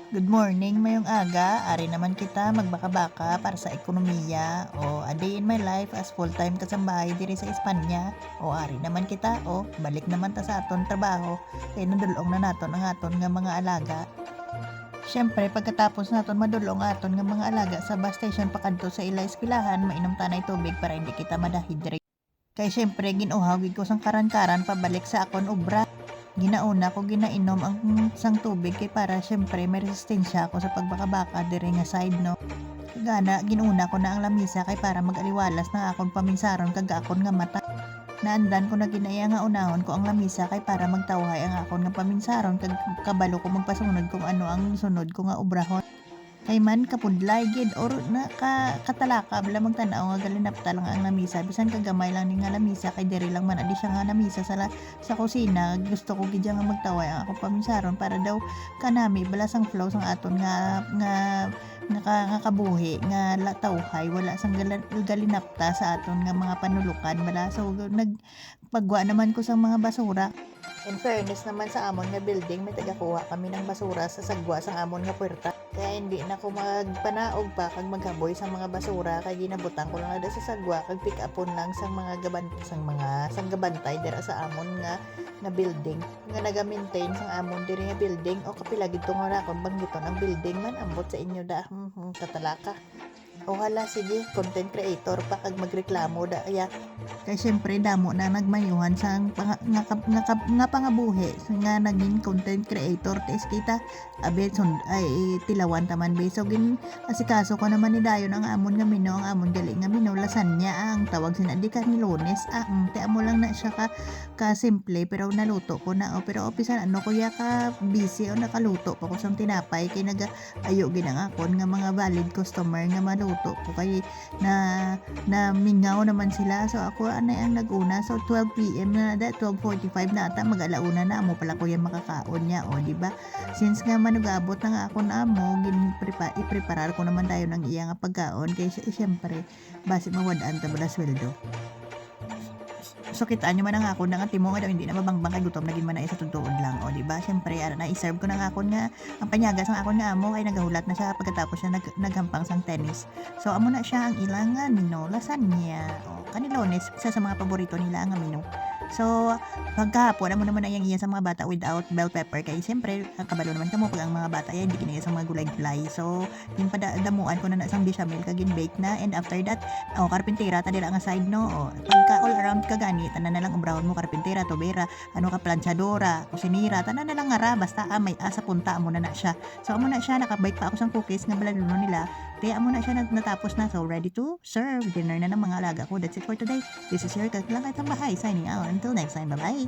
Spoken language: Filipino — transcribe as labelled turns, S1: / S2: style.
S1: Good morning, mayong aga. Ari naman kita magbaka-baka para sa ekonomiya o a day in my life as full-time kasambahay diri sa Espanya. O ari naman kita o balik naman ta sa aton trabaho kay nadulong na naton ang aton nga mga alaga. Siyempre pagkatapos naton madulong aton nga mga alaga sa bus station pakadto sa ila eskwelahan, mainom tanay tubig para hindi kita madahydrate. Kay siyempre ginuhaw gid ko sang karan-karan pabalik sa akon obra. Ginauna ko ginainom ang sang tubig kay para siyempre may resistensya ako sa pagbaka-baka diri nga side no. Gana ginuna ko na ang lamisa kay para mag-aliwalas na akon paminsaron kag akon nga mata. Naandan ko na ginaya nga unahon ko ang lamisa kay para magtawhay ang akon nga paminsaron kag kabalo ko magpasunod kung ano ang sunod ko nga obrahon. Kay man kapudlay gid or katalaka bala magtan-aw nga galinapta lang ang lamisa bisan kagamay lang ni nga lamisa kay diri lang man adi siya nga lamisa sa kusina. Gusto ko gid nga magtaway ang ako paminsaron para daw kanami bala sang flow sang aton nga kabuhi nga tawhay wala sang galinapta sa aton nga mga panulukan bala. So nagpagwa naman ko sa mga basura. In fairness naman sa amon nga building, may tagakuha kami ng basura sa sagwa sa amon nga puwerta. Kaya hindi na ko magpanaog pa kag maghaboy sa mga basura kay ginabutang ko lang na sa sagwa kag pick upon lang sa mga gabantay dira sa amon nga building. Nga naga-maintain sa amon diri nga building o kapila gid nga na kon banggiton ang building man ambot sa inyo da katalaka. O hala sige, content creator pa kag magreklamo da ya. Kay syempre damo na nagmayuhan sa nga pangabuhi nga naging content creator tes kita abe ay tilawan taman be. So asikaso ko naman ni dayon ang amon nga mino, ang amon gali nga mino lasagna ang tawag sinadi ka ni Lunes. Te amo lang na siya ka simple pero naluto ko na pero opisan ano kuya ka busy o nakaluto pa ko sang tinapay kay ayo gid ang akon nga mga valid customer nga maluto ko kay na mingaw naman sila. So ako anay ang naguna, so 12 PM na 12:45 na ata mag-alauna na amo pala kuya makakaon niya o di ba? Since nga manugabot na nga ako na amo i-preparar ko naman tayo ng iya nga pagkaon kay syempre base mawadaan ta bala sweldo. So kitaan nyo man ang ako nga timo nga daw hindi na mabangbang kay gutom naging man na isa tutuod lang o di ba? Syempre na i-serve ko na nga akon nga ang panyagas ang akon nga amo kay nagahulat na siya pagkatapos siya naghampang sang tennis. So amo na siya ang ilang nga mino lasagna o kanilones isa sa mga paborito nila nga mino. So pagkahapon amo naman ang iya sa mga bata without bell pepper kay siyempre kabalo naman kamo pag ang mga bata ay hindi kinaya sa mga gulay-gulay. So din damuan ko na sang bechamel kag bake na and after that karpintera ta dira nga side no o pagka all around ka gani tanan na lang ubrahon mo karpintera tubera ano ka planchadora kusinira tanan na lang nga basta may asa punta amo na siya. So amo na siya nakabike pa ako sang cookies nga balaluno nila kaya amo na siya natapos na. So ready to serve dinner na ng mga alaga ko. That's it for today. This is your Kaglang at Bahay signing out. Until next time, bye bye.